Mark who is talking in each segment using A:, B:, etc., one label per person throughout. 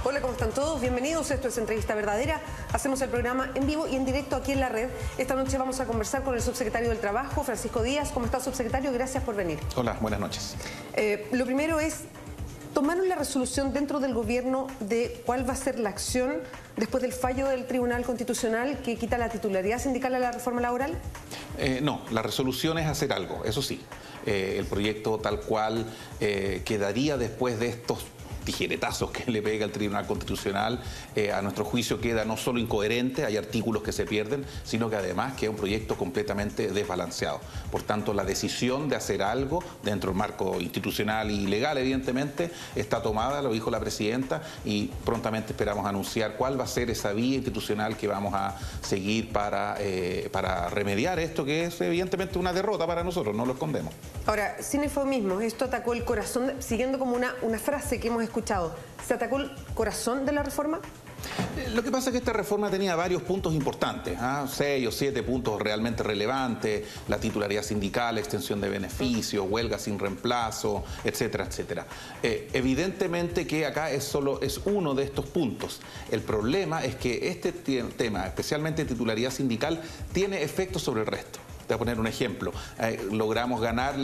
A: Hola, ¿cómo están todos? Bienvenidos. Esto es Entrevista Verdadera. Hacemos el programa en vivo y en directo aquí en la red. Esta noche vamos a conversar con el subsecretario del Trabajo, Francisco Díaz. ¿Cómo está, subsecretario? Gracias por venir.
B: Hola, buenas noches.
A: Lo primero es, ¿tomaron la resolución dentro del gobierno de cuál va a ser la acción después del fallo del Tribunal Constitucional que quita la titularidad sindical a la reforma laboral?
B: No, la resolución es hacer algo, eso sí. El proyecto tal cual quedaría después de estos tijeretazos que le pega el Tribunal Constitucional, a nuestro juicio queda no solo incoherente, hay artículos que se pierden, sino que además queda un proyecto completamente desbalanceado. Por tanto, la decisión de hacer algo dentro del marco institucional y legal, evidentemente, está tomada, lo dijo la presidenta, y prontamente esperamos anunciar cuál va a ser esa vía institucional que vamos a seguir para remediar esto, que es evidentemente una derrota para nosotros, no lo escondemos.
A: Ahora, sin eufemismos, esto atacó el corazón, siguiendo como una frase que hemos escuchado, ¿se atacó el corazón de la reforma?
B: Lo que pasa es que esta reforma tenía varios puntos importantes, 6 o 7 puntos realmente relevantes: la titularidad sindical, extensión de beneficios, huelga sin reemplazo, etcétera, etcétera. Evidentemente que acá es uno de estos puntos. El problema es que este tema, especialmente titularidad sindical, tiene efectos sobre el resto. Te voy a poner un ejemplo. Logramos ganar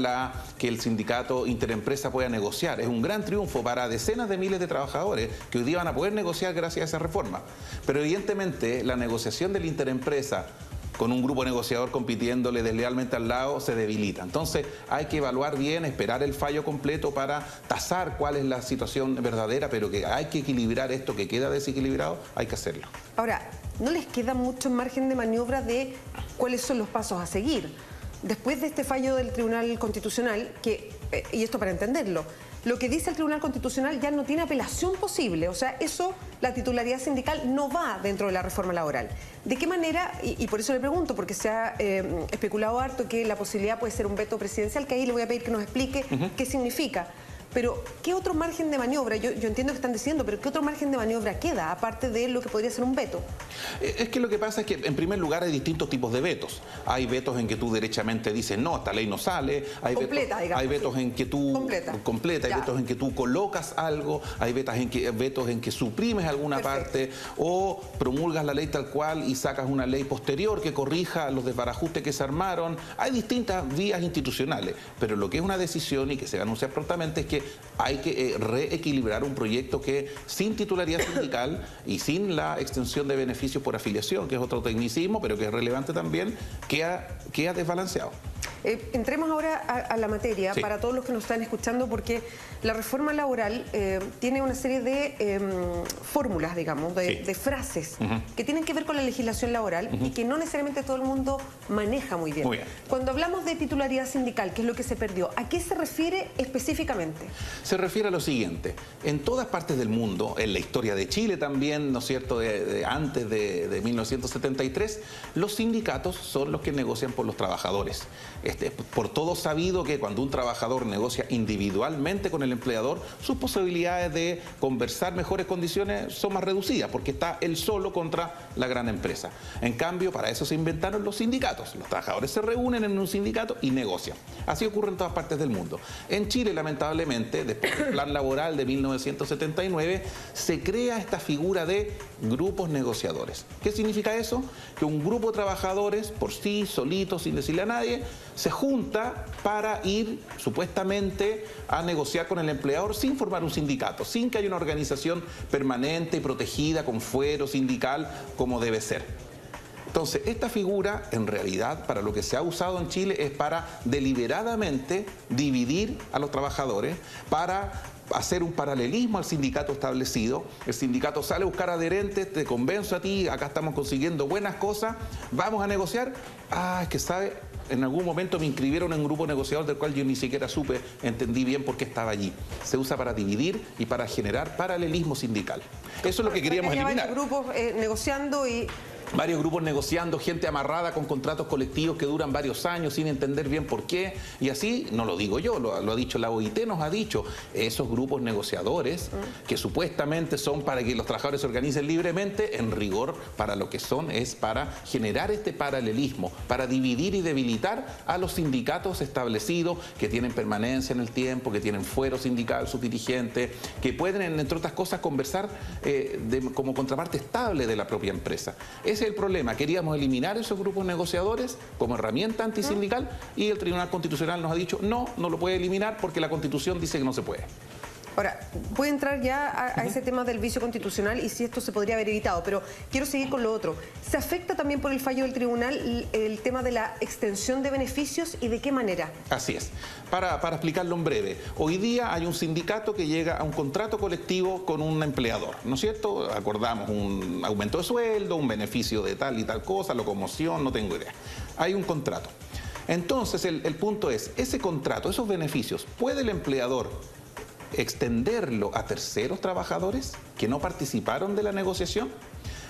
B: que el sindicato interempresa pueda negociar. Es un gran triunfo para decenas de miles de trabajadores que hoy día van a poder negociar gracias a esa reforma. Pero evidentemente la negociación del interempresa con un grupo negociador compitiéndole deslealmente al lado se debilita. Entonces hay que evaluar bien, esperar el fallo completo para tasar cuál es la situación verdadera, pero que hay que equilibrar esto que queda desequilibrado, hay que hacerlo.
A: Ahora, ¿no les queda mucho margen de maniobra de cuáles son los pasos a seguir? Después de este fallo del Tribunal Constitucional, y esto para entenderlo, lo que dice el Tribunal Constitucional ya no tiene apelación posible, o sea, eso, la titularidad sindical no va dentro de la reforma laboral. ¿De qué manera? Y por eso le pregunto, porque se ha especulado harto que la posibilidad puede ser un veto presidencial, que ahí le voy a pedir que nos explique qué significa. Pero, ¿qué otro margen de maniobra? Yo entiendo que están diciendo, pero ¿qué otro margen de maniobra queda, aparte de lo que podría ser un veto?
B: Es que lo que pasa es que, en primer lugar, hay distintos tipos de vetos. Hay vetos en que tú derechamente dices, no, esta ley no sale. Hay vetos en que tú... Completa. Hay vetos en que tú colocas algo. Hay vetos en que suprimes alguna parte. O promulgas la ley tal cual y sacas una ley posterior que corrija los desbarajustes que se armaron. Hay distintas vías institucionales. Pero lo que es una decisión y que se va a anunciar prontamente es que hay que reequilibrar un proyecto que sin titularidad sindical y sin la extensión de beneficios por afiliación, que es otro tecnicismo, pero que es relevante también, queda desbalanceado.
A: Entremos ahora a la materia, sí, para todos los que nos están escuchando, porque la reforma laboral tiene una serie de fórmulas, digamos, de frases que tienen que ver con la legislación laboral y que no necesariamente todo el mundo maneja muy bien. Cuando hablamos de titularidad sindical, ¿qué es lo que se perdió? ¿A qué se refiere específicamente?
B: Se refiere a lo siguiente: en todas partes del mundo, en la historia de Chile también, ¿no es cierto?, antes de 1973, los sindicatos son los que negocian por los trabajadores. Por todo sabido que cuando un trabajador negocia individualmente con el empleador, sus posibilidades de conversar mejores condiciones son más reducidas, porque está él solo contra la gran empresa. En cambio, para eso se inventaron los sindicatos. Los trabajadores se reúnen en un sindicato y negocian. Así ocurre en todas partes del mundo. En Chile, lamentablemente, después del Plan Laboral de 1979, se crea esta figura de grupos negociadores. ¿Qué significa eso? Que un grupo de trabajadores, por sí, solitos, sin decirle a nadie, se junta para ir supuestamente a negociar con el empleador sin formar un sindicato, sin que haya una organización permanente y protegida con fuero sindical como debe ser. Entonces, esta figura, en realidad, para lo que se ha usado en Chile es para deliberadamente dividir a los trabajadores, para hacer un paralelismo al sindicato establecido. El sindicato sale a buscar adherentes, te convenzo a ti, acá estamos consiguiendo buenas cosas, vamos a negociar. Es que sabe, en algún momento me inscribieron en un grupo negociador del cual yo ni siquiera entendí bien por qué estaba allí. Se usa para dividir y para generar paralelismo sindical. Eso es lo que queríamos eliminar.
A: Grupos negociando y
B: varios grupos negociando, gente amarrada con contratos colectivos que duran varios años sin entender bien por qué. Y así, no lo digo yo, lo ha dicho la OIT, nos ha dicho, esos grupos negociadores que supuestamente son para que los trabajadores se organicen libremente, en rigor para lo que son es para generar este paralelismo, para dividir y debilitar a los sindicatos establecidos que tienen permanencia en el tiempo, que tienen fuero sindical, sus dirigentes, que pueden, entre otras cosas, conversar como contraparte estable de la propia empresa. Ese es el problema. Queríamos eliminar esos grupos negociadores como herramienta antisindical y el Tribunal Constitucional nos ha dicho no lo puede eliminar porque la Constitución dice que no se puede.
A: Ahora, voy a entrar ya a ese tema del vicio constitucional y si esto se podría haber evitado, pero quiero seguir con lo otro. ¿Se afecta también por el fallo del tribunal el tema de la extensión de beneficios y de qué manera?
B: Así es. Para explicarlo en breve, hoy día hay un sindicato que llega a un contrato colectivo con un empleador, ¿no es cierto? Acordamos un aumento de sueldo, un beneficio de tal y tal cosa, locomoción, no tengo idea. Hay un contrato. Entonces, el punto es, ese contrato, esos beneficios, ¿puede el empleador extenderlo a terceros trabajadores que no participaron de la negociación?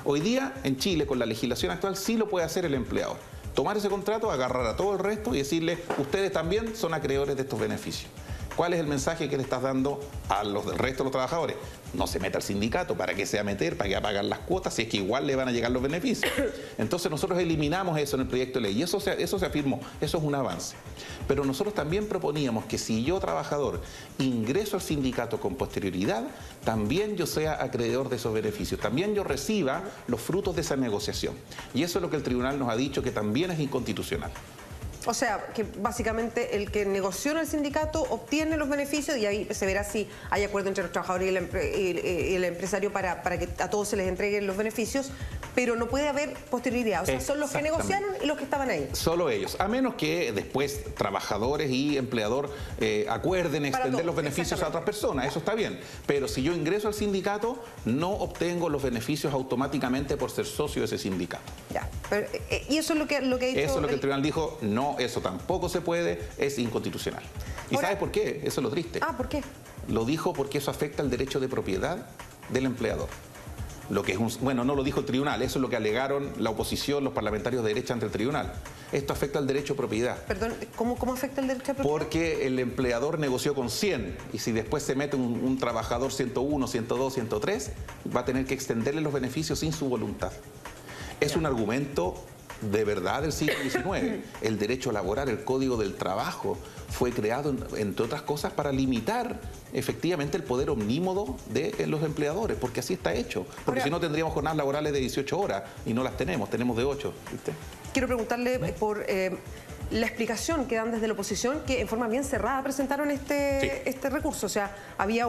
B: Hoy día en Chile con la legislación actual sí lo puede hacer el empleador. Tomar ese contrato, agarrar a todo el resto y decirle, ustedes también son acreedores de estos beneficios. ¿Cuál es el mensaje que le estás dando a los del resto de los trabajadores? No se meta al sindicato, ¿para qué se va a meter? ¿Para qué va a pagar las cuotas? Si es que igual le van a llegar los beneficios. Entonces nosotros eliminamos eso en el proyecto de ley y eso se afirmó, eso es un avance. Pero nosotros también proponíamos que si yo, trabajador, ingreso al sindicato con posterioridad, también yo sea acreedor de esos beneficios, también yo reciba los frutos de esa negociación. Y eso es lo que el tribunal nos ha dicho que también es inconstitucional.
A: O sea, que básicamente el que negoció en el sindicato obtiene los beneficios y ahí se verá si hay acuerdo entre los trabajadores y el empresario para que a todos se les entreguen los beneficios, pero no puede haber posterioridad. O sea, son los que negociaron y los que estaban ahí.
B: Solo ellos, a menos que después trabajadores y empleador acuerden extender los beneficios a otras personas, eso está bien. Pero si yo ingreso al sindicato, no obtengo los beneficios automáticamente por ser socio de ese sindicato.
A: Ya, pero, y eso es lo que ha dicho...
B: Eso es lo que el tribunal dijo, no, eso tampoco se puede, es inconstitucional. ¿Y sabes por qué? Eso es lo triste.
A: Ah, ¿por qué?
B: Lo dijo porque eso afecta el derecho de propiedad del empleador. Lo que es bueno, no lo dijo el tribunal, eso es lo que alegaron la oposición, los parlamentarios de derecha ante el tribunal. Esto afecta al derecho de propiedad.
A: Perdón, ¿cómo afecta el derecho de propiedad?
B: Porque el empleador negoció con 100 y si después se mete un trabajador 101, 102, 103, va a tener que extenderle los beneficios sin su voluntad. Es un argumento de verdad del siglo XIX. El derecho laboral, el Código del Trabajo, fue creado, entre otras cosas, para limitar efectivamente el poder omnímodo de los empleadores, porque así está hecho. Porque si no tendríamos jornadas laborales de 18 horas y no las tenemos de 8. ¿Viste?
A: Quiero preguntarle por la explicación que dan desde la oposición, que en forma bien cerrada presentaron este recurso. O sea, había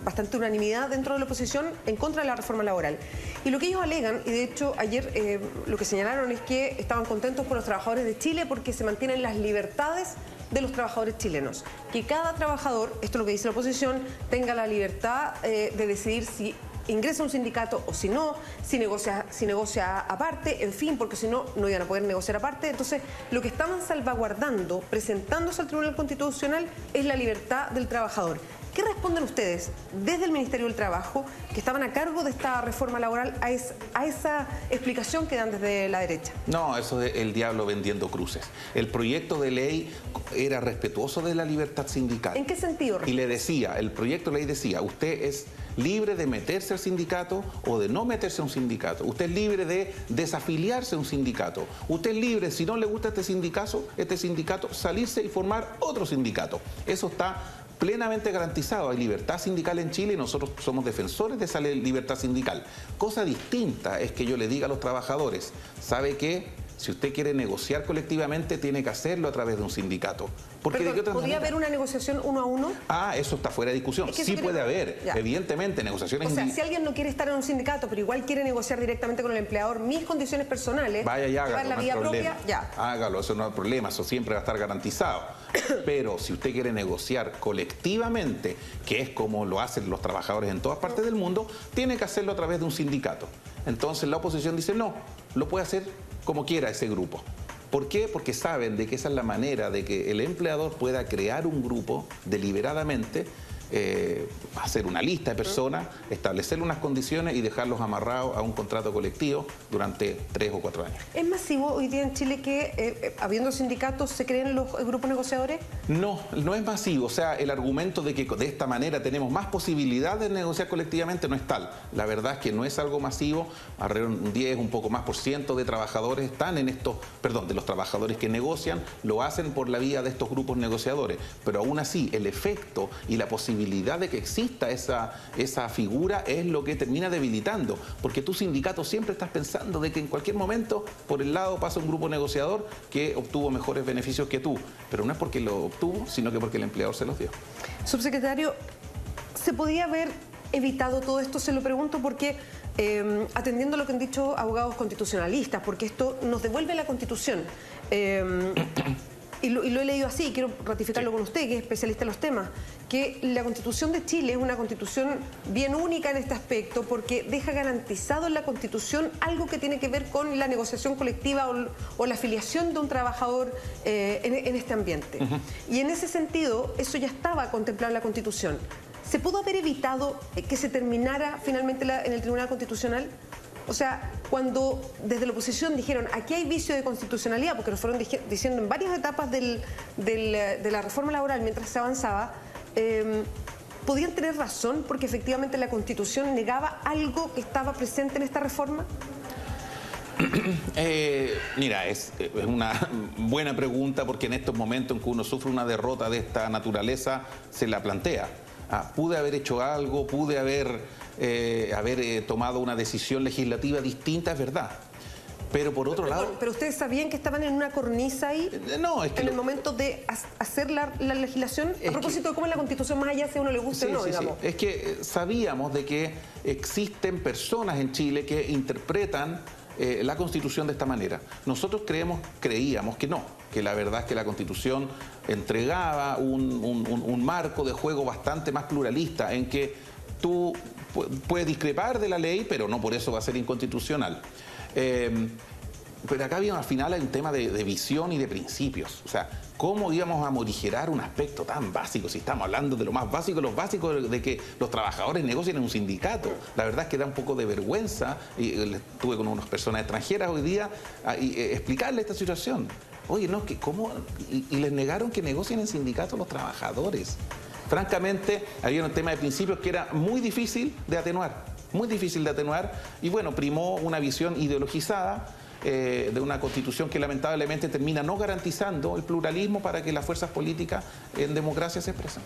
A: bastante unanimidad dentro de la oposición en contra de la reforma laboral. Y lo que ellos alegan, y de hecho ayer lo que señalaron es que estaban contentos por los trabajadores de Chile porque se mantienen las libertades de los trabajadores chilenos. Que cada trabajador, esto es lo que dice la oposición, tenga la libertad de decidir si ingresa a un sindicato o si no, si negocia aparte, en fin, porque si no, no iban a poder negociar aparte. Entonces, lo que estaban salvaguardando, presentándose al Tribunal Constitucional, es la libertad del trabajador. ¿Qué responden ustedes desde el Ministerio del Trabajo, que estaban a cargo de esta reforma laboral, a esa explicación que dan desde la derecha?
B: No, eso es el diablo vendiendo cruces. El proyecto de ley era respetuoso de la libertad sindical.
A: ¿En qué sentido?
B: Y le decía, el proyecto de ley decía, usted es libre de meterse al sindicato o de no meterse a un sindicato. Usted es libre de desafiliarse a un sindicato. Usted es libre, si no le gusta este sindicato, salirse y formar otro sindicato. Eso está plenamente garantizado. Hay libertad sindical en Chile y nosotros somos defensores de esa libertad sindical. Cosa distinta es que yo le diga a los trabajadores, ¿sabe qué? Si usted quiere negociar colectivamente, tiene que hacerlo a través de un sindicato. Porque
A: Perdón,
B: ¿de qué otra
A: ¿podría
B: manera?
A: haber una negociación uno a uno?
B: Ah, eso está fuera de discusión.
A: Es que
B: sí puede haber, evidentemente, negociaciones.
A: O sea, si alguien no quiere estar en un sindicato, pero igual quiere negociar directamente con el empleador mis condiciones personales,
B: vaya y hágalo,
A: la
B: no hay
A: vía
B: problema.
A: propia, ya.
B: Hágalo, eso no hay problema, eso siempre va a estar garantizado. Pero si usted quiere negociar colectivamente, que es como lo hacen los trabajadores en todas partes del mundo, tiene que hacerlo a través de un sindicato. Entonces la oposición dice, no, lo puede hacer como quiera ese grupo. ¿Por qué? Porque saben de que esa es la manera de que el empleador pueda crear un grupo deliberadamente hacer una lista de personas, establecer unas condiciones y dejarlos amarrados a un contrato colectivo durante 3 o 4 años.
A: ¿Es masivo hoy día en Chile que, habiendo sindicatos, se creen los grupos negociadores?
B: No, no es masivo. O sea, el argumento de que de esta manera tenemos más posibilidad de negociar colectivamente no es tal. La verdad es que no es algo masivo. Alrededor de un 10, un poco más % de trabajadores están en estos, perdón, de los trabajadores que negocian, lo hacen por la vía de estos grupos negociadores. Pero aún así, el efecto y la posibilidad de que exista esa figura es lo que termina debilitando, porque tu sindicato siempre estás pensando de que en cualquier momento por el lado pasa un grupo negociador que obtuvo mejores beneficios que tú, pero no es porque lo obtuvo, sino que porque el empleador se los dio.
A: Subsecretario, ¿se podía haber evitado todo esto? Se lo pregunto porque atendiendo a lo que han dicho abogados constitucionalistas, porque esto nos devuelve la Constitución. Y lo he leído así, y quiero ratificarlo con usted, que es especialista en los temas, que la Constitución de Chile es una Constitución bien única en este aspecto, porque deja garantizado en la Constitución algo que tiene que ver con la negociación colectiva o la afiliación de un trabajador en este ambiente. Y en ese sentido, eso ya estaba contemplado en la Constitución. ¿Se pudo haber evitado que se terminara finalmente en el Tribunal Constitucional? O sea, cuando desde la oposición dijeron aquí hay vicio de constitucionalidad, porque lo fueron diciendo en varias etapas de la reforma laboral mientras se avanzaba, ¿podían tener razón porque efectivamente la Constitución negaba algo que estaba presente en esta reforma?
B: Mira, es una buena pregunta, porque en estos momentos en que uno sufre una derrota de esta naturaleza se la plantea. Pude haber hecho algo, pude haber tomado una decisión legislativa distinta, es verdad. Pero por otro lado...
A: ¿Pero ustedes sabían que estaban en una cornisa ahí?
B: No, es que...
A: En el momento de hacer la legislación, a propósito de cómo es la Constitución, más allá si a uno le gusta o no, digamos.
B: Sí. Es que sabíamos de que existen personas en Chile que interpretan la Constitución de esta manera. Nosotros creíamos que no, que la verdad es que la Constitución entregaba un marco de juego bastante más pluralista, en que tú puedes discrepar de la ley, pero no por eso va a ser inconstitucional. Pero acá había al final un tema de visión y de principios. O sea, ¿cómo íbamos a morigerar un aspecto tan básico? Si estamos hablando de lo más básico, los básicos de que los trabajadores negocien en un sindicato. La verdad es que da un poco de vergüenza. Y estuve con unas personas extranjeras hoy día y explicarle esta situación. Oye, no, ¿cómo? Y les negaron que negocien en sindicatos los trabajadores. Francamente, había un tema de principios que era muy difícil de atenuar. Muy difícil de atenuar. Y bueno, primó una visión ideologizada de una Constitución que lamentablemente termina no garantizando el pluralismo para que las fuerzas políticas en democracia se expresen.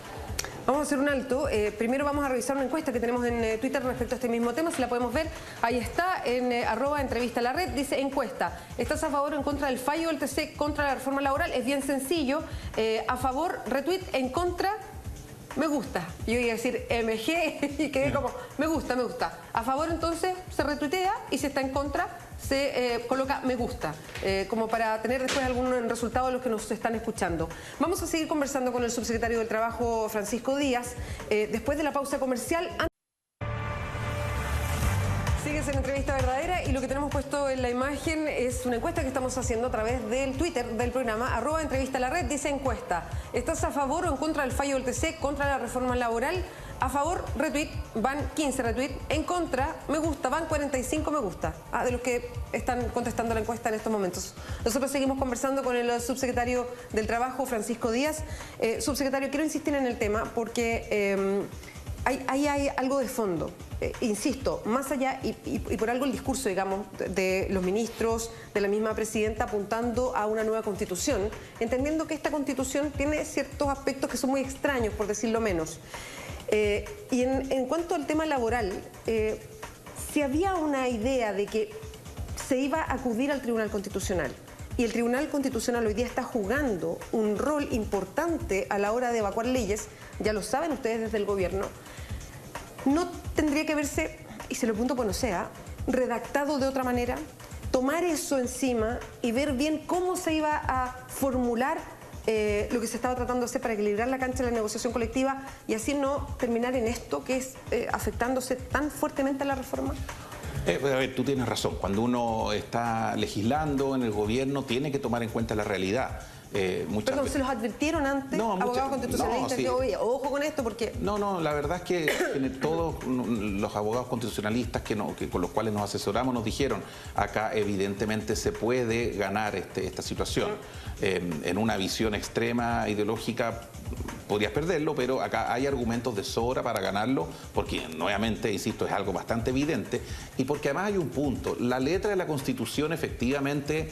A: Vamos a hacer un alto. Primero vamos a revisar una encuesta que tenemos en Twitter respecto a este mismo tema. Si la podemos ver, ahí está, en @entrevista_la_red. Dice encuesta: ¿estás a favor o en contra del fallo del TC contra la reforma laboral? Es bien sencillo. A favor, retweet; en contra, me gusta. Yo iba a decir MG y quedé como, me gusta, me gusta. A favor, entonces, se retuitea, y si está en contra, se coloca me gusta, como para tener después algún resultado de los que nos están escuchando. Vamos a seguir conversando con el subsecretario del Trabajo, Francisco Díaz, después de la pausa comercial. Sigues en Entrevista Verdadera, y lo que tenemos puesto en la imagen es una encuesta que estamos haciendo a través del Twitter del programa, @entrevista_la_red. Dice encuesta: ¿estás a favor o en contra del fallo del TC contra la reforma laboral? A favor, retweet, van 15 retweet; en contra, me gusta, van 45 me gusta, de los que están contestando la encuesta en estos momentos. Nosotros seguimos conversando con el subsecretario del Trabajo, Francisco Díaz. Subsecretario, quiero insistir en el tema porque hay algo de fondo. Insisto, más allá, y por algo el discurso, digamos, de los ministros, de la misma presidenta, apuntando a una nueva Constitución, entendiendo que esta Constitución tiene ciertos aspectos que son muy extraños, por decirlo menos. Y en cuanto al tema laboral, si había una idea de que se iba a acudir al Tribunal Constitucional, y el Tribunal Constitucional hoy día está jugando un rol importante a la hora de evacuar leyes, ya lo saben ustedes desde el gobierno, ¿no tendría que verse, y se lo pregunto pues no sea, redactado de otra manera? Tomar eso encima y ver bien cómo se iba a formular lo que se estaba tratando de hacer para equilibrar la cancha de la negociación colectiva, y así no terminar en esto que es afectándose tan fuertemente a la reforma.
B: A ver, tú tienes razón. Cuando uno está legislando en el gobierno, tiene que tomar en cuenta la realidad. muchas
A: Perdón,
B: veces.
A: ¿se los advirtieron antes, abogados constitucionalistas?
B: sí.
A: Que, oye, ojo con esto porque...
B: No, la verdad es que todos los abogados constitucionalistas que con los cuales nos asesoramos nos dijeron, acá evidentemente se puede ganar esta situación. En una visión extrema ideológica podrías perderlo, pero acá hay argumentos de sobra para ganarlo, porque nuevamente, insisto, es algo bastante evidente, y porque además hay un punto, la letra de la Constitución efectivamente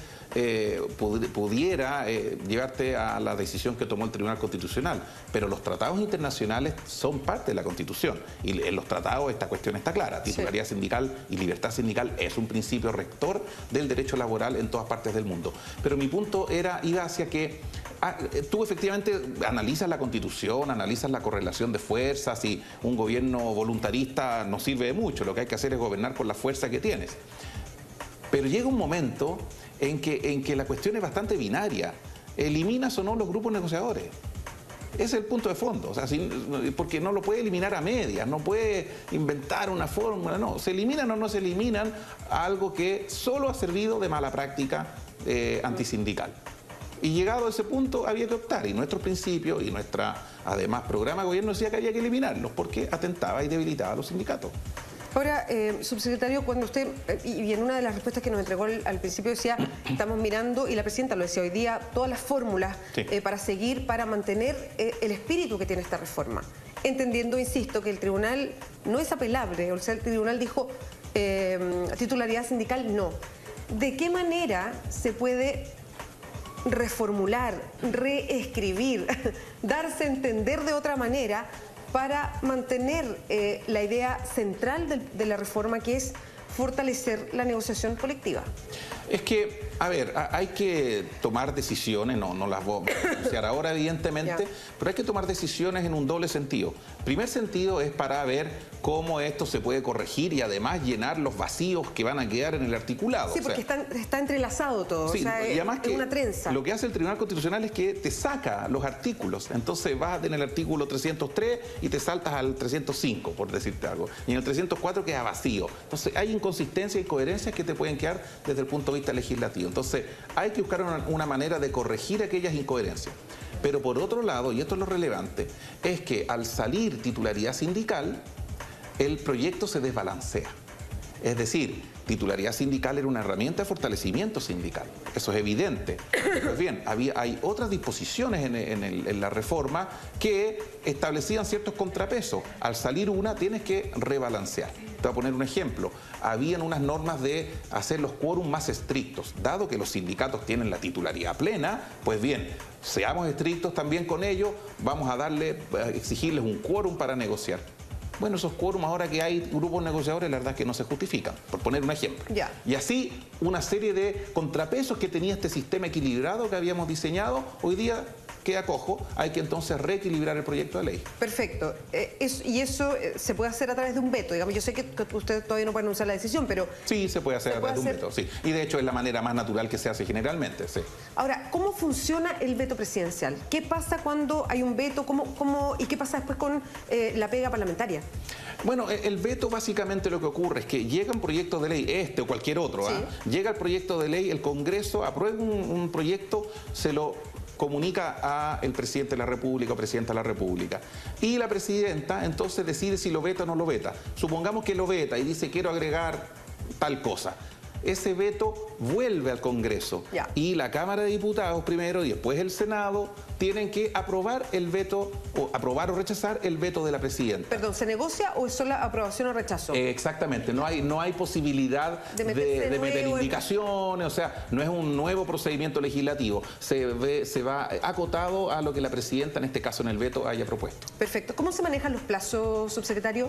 B: pudiera llevarte a la decisión que tomó el Tribunal Constitucional, pero los tratados internacionales son parte de la Constitución, y en los tratados esta cuestión está clara, titularidad sindical y libertad sindical es un principio rector del derecho laboral en todas partes del mundo. Pero mi punto iba hacia que tú efectivamente analizas la Constitución, analizas la correlación de fuerzas, y un gobierno voluntarista no sirve de mucho, lo que hay que hacer es gobernar con la fuerza que tienes. Pero llega un momento en que la cuestión es bastante binaria. ¿Eliminas o no los grupos negociadores? Ese es el punto de fondo, o sea, porque no lo puede eliminar a medias, no puede inventar una fórmula, no. ¿Se eliminan o no se eliminan algo que solo ha servido de mala práctica antisindical? Y llegado a ese punto había que optar, y nuestro principio y además programa de gobierno decía que había que eliminarlos porque atentaba y debilitaba a los sindicatos.
A: Ahora, subsecretario, cuando usted, y en una de las respuestas que nos entregó al principio decía, estamos mirando, y la presidenta lo decía hoy día, todas las fórmulas para seguir, para mantener el espíritu que tiene esta reforma. Entendiendo, insisto, que el tribunal no es apelable, o sea, el tribunal dijo titularidad sindical no. ¿De qué manera se puede reformular, reescribir, darse a entender de otra manera para mantener la idea central de la reforma, que es fortalecer la negociación colectiva?
B: Es que, a ver, hay que tomar decisiones, no las voy a pronunciar ahora evidentemente, pero hay que tomar decisiones en un doble sentido. Primer sentido es para ver cómo esto se puede corregir y además llenar los vacíos que van a quedar en el articulado.
A: Sí, porque está entrelazado todo,
B: sí,
A: o sea,
B: y además
A: es una trenza.
B: Lo que hace el Tribunal Constitucional es que te saca los artículos, entonces vas en el artículo 303 y te saltas al 305, por decirte algo, y en el 304 queda vacío. Entonces hay inconsistencias y coherencias que te pueden quedar desde el punto de vista legislativo. Entonces hay que buscar una manera de corregir aquellas incoherencias. Pero por otro lado, y esto es lo relevante, es que al salir titularidad sindical, el proyecto se desbalancea. Es decir, titularidad sindical era una herramienta de fortalecimiento sindical. Eso es evidente. Pues bien, hay otras disposiciones en la reforma que establecían ciertos contrapesos. Al salir una, tienes que rebalancear. Te voy a poner un ejemplo. Habían unas normas de hacer los quórum más estrictos. Dado que los sindicatos tienen la titularidad plena, pues bien, seamos estrictos también con ellos, vamos a exigirles un quórum para negociar. Bueno, esos quórum, ahora que hay grupos negociadores, la verdad es que no se justifican, por poner un ejemplo. Y así, una serie de contrapesos que tenía este sistema equilibrado que habíamos diseñado, hoy día queda cojo, hay que entonces reequilibrar el proyecto de ley.
A: Perfecto. Y eso se puede hacer a través de un veto. Digamos, yo sé que usted todavía no puede anunciar la decisión, pero...
B: Sí, se puede hacer a través de un veto, sí. Y de hecho es la manera más natural que se hace generalmente, sí.
A: Ahora, ¿cómo funciona el veto presidencial? ¿Qué pasa cuando hay un veto? ¿Y qué pasa después con la pega parlamentaria?
B: Bueno, el veto básicamente lo que ocurre es que llega un proyecto de ley, este o cualquier otro, llega el proyecto de ley, el Congreso aprueba un proyecto, se lo comunica al presidente de la República o presidenta de la República. Y la presidenta entonces decide si lo veta o no lo veta. Supongamos que lo veta y dice quiero agregar tal cosa. Ese veto vuelve al Congreso y la Cámara de Diputados primero y después el Senado tienen que aprobar el veto, o aprobar o rechazar el veto de la presidenta.
A: Perdón, ¿se negocia o es solo aprobación o rechazo?
B: Exactamente, no hay posibilidad de meter indicaciones, o sea, no es un nuevo procedimiento legislativo, se va acotado a lo que la presidenta, en este caso en el veto, haya propuesto.
A: Perfecto. ¿Cómo se manejan los plazos, subsecretario?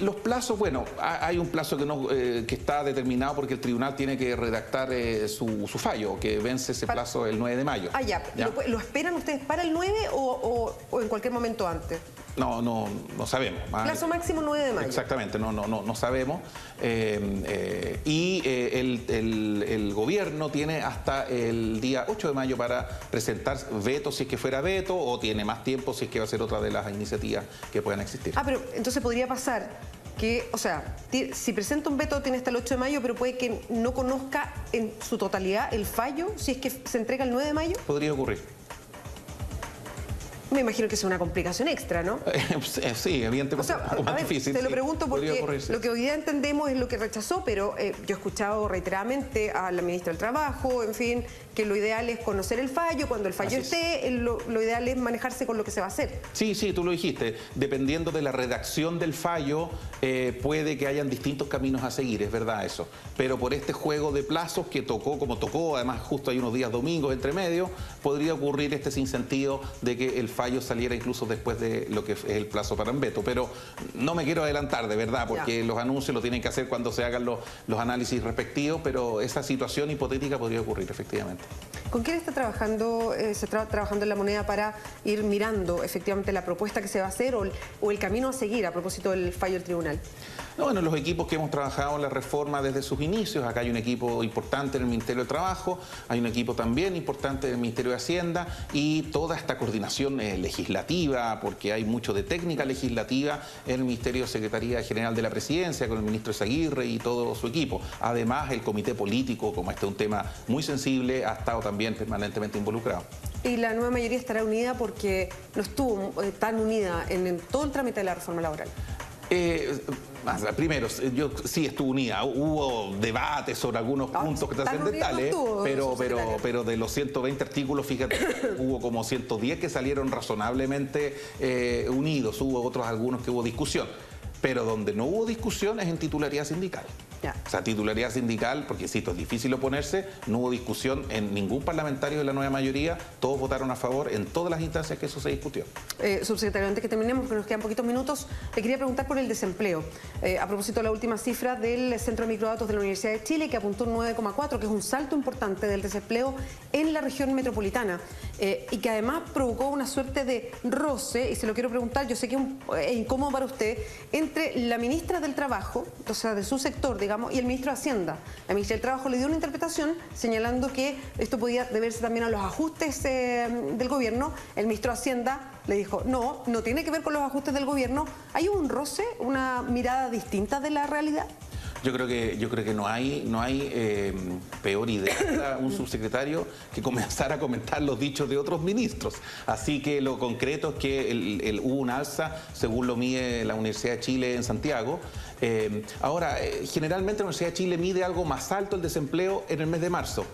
B: Los plazos, bueno, hay un plazo que está determinado porque el tribunal tiene que redactar su fallo, que vence ese plazo el 9 de mayo.
A: ¿Ya? ¿Lo esperan ustedes para el 9 o en cualquier momento antes?
B: No sabemos.
A: Plazo máximo 9 de mayo.
B: Exactamente, no sabemos. El gobierno tiene hasta el día 8 de mayo para presentar veto si es que fuera veto, o tiene más tiempo si es que va a ser otra de las iniciativas que puedan existir.
A: Pero entonces podría pasar que, o sea, si presenta un veto tiene hasta el 8 de mayo, pero puede que no conozca en su totalidad el fallo si es que se entrega el 9 de mayo?
B: Podría ocurrir.
A: Me imagino que es una complicación extra, ¿no?
B: Sí, evidentemente,
A: o sea,
B: un poco más difícil.
A: Te lo
B: sí,
A: pregunto porque
B: ocurrir, sí.
A: lo que hoy día entendemos es lo que rechazó, pero yo he escuchado reiteradamente a la ministra del Trabajo, en fin, que lo ideal es conocer el fallo, cuando el fallo esté, lo ideal es manejarse con lo que se va a hacer.
B: Sí, tú lo dijiste, dependiendo de la redacción del fallo, puede que hayan distintos caminos a seguir, es verdad eso, pero por este juego de plazos que tocó como tocó, además justo hay unos días domingos entre medio, podría ocurrir este sinsentido de que el fallo saliera incluso después de lo que es el plazo para un veto, pero no me quiero adelantar, de verdad, porque los anuncios lo tienen que hacer cuando se hagan los análisis respectivos, pero esa situación hipotética podría ocurrir efectivamente.
A: ¿Con quién está trabajando, se está trabajando en La Moneda para ir mirando efectivamente la propuesta que se va a hacer o el camino a seguir a propósito del fallo del tribunal?
B: No, bueno, los equipos que hemos trabajado en la reforma desde sus inicios, acá hay un equipo importante en el Ministerio de Trabajo, hay un equipo también importante en el Ministerio de Hacienda y toda esta coordinación legislativa, porque hay mucho de técnica legislativa en el Ministerio de Secretaría General de la Presidencia, con el ministro Ezaguirre y todo su equipo. Además, el comité político, como este es un tema muy sensible, ha estado también permanentemente involucrado.
A: Y la nueva mayoría estará unida porque no estuvo tan unida en todo el trámite de la reforma laboral.
B: Primero, yo sí estuve unida, hubo debates sobre algunos puntos trascendentales, pero de los 120 artículos, fíjate, hubo como 110 que salieron razonablemente unidos, hubo otros algunos que hubo discusión, pero donde no hubo discusión es en titularidad sindical. O sea, titularidad sindical, porque insisto, es difícil oponerse, no hubo discusión en ningún parlamentario de la nueva mayoría, todos votaron a favor en todas las instancias que eso se discutió.
A: Subsecretario, antes que terminemos, que nos quedan poquitos minutos, le quería preguntar por el desempleo. A propósito de la última cifra del Centro de Microdatos de la Universidad de Chile, que apuntó un 9,4, que es un salto importante del desempleo en la región metropolitana, y que además provocó una suerte de roce, y se lo quiero preguntar, yo sé que es incómodo para usted, entre la ministra del Trabajo, o sea, de su sector, digamos, y el ministro de Hacienda. La ministra del Trabajo le dio una interpretación señalando que esto podía deberse también a los ajustes del gobierno. El ministro de Hacienda le dijo, no tiene que ver con los ajustes del gobierno. ¿Hay un roce, una mirada distinta de la realidad?
B: Yo creo que no hay peor idea para un subsecretario que comenzar a comentar los dichos de otros ministros. Así que lo concreto es que hubo un alza, según lo mide la Universidad de Chile en Santiago. Ahora, generalmente la Universidad de Chile mide algo más alto el desempleo en el mes de marzo.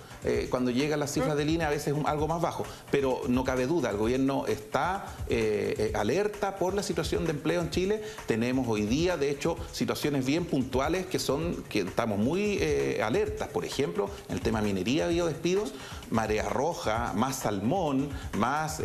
B: Cuando llegan las cifras del INE a veces es algo más bajo, pero no cabe duda, el gobierno está alerta por la situación de empleo en Chile. Tenemos hoy día, de hecho, situaciones bien puntuales que estamos muy alertas. Por ejemplo, en el tema minería ha habido despidos, marea roja, más salmón, más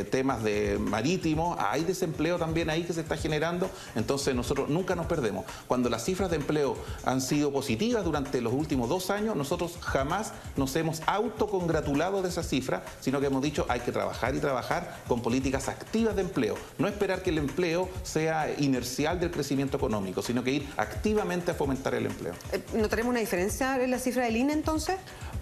B: temas de marítimos, hay desempleo también ahí que se está generando, entonces nosotros nunca nos perdemos. Cuando las cifras de empleo han sido positivas durante los últimos 2 años, nosotros jamás nos hemos autocongratulado de esa cifra, sino que hemos dicho hay que trabajar y trabajar con políticas activas de empleo, no esperar que el empleo sea inercial del crecimiento económico, sino que ir activamente a fomentar el empleo.
A: ¿Notaremos una diferencia en la cifra del INE entonces?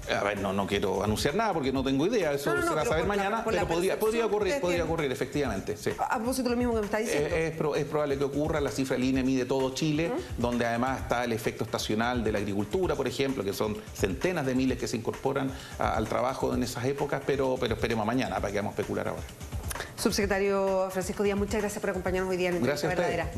B: A ver, no quiero anunciar nada porque no tengo idea, eso se va a saber mañana, pero podría ocurrir efectivamente. Sí.
A: A propósito de lo mismo que me está diciendo.
B: Es probable que ocurra, la cifra del INE mide todo Chile, donde además está el efecto estacional de la agricultura, por ejemplo, que son centenas de miles que se incorporan al trabajo en esas épocas, pero esperemos mañana para que vamos a especular ahora.
A: Subsecretario Francisco Díaz, muchas gracias por acompañarnos hoy día en Entrevista Verdadera.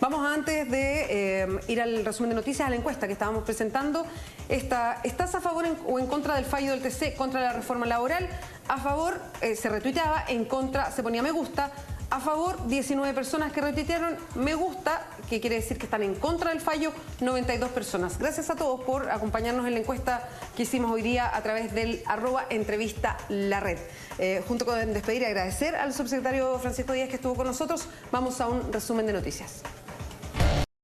A: Vamos antes de ir al resumen de noticias, a la encuesta que estábamos presentando. ¿Estás a favor o en contra del fallo del TC contra la reforma laboral? A favor se retuiteaba, en contra se ponía me gusta. A favor, 19 personas que retuitearon me gusta, que quiere decir que están en contra del fallo, 92 personas. Gracias a todos por acompañarnos en la encuesta que hicimos hoy día a través del @entrevista_la red. Junto con despedir y agradecer al subsecretario Francisco Díaz que estuvo con nosotros, vamos a un resumen de noticias.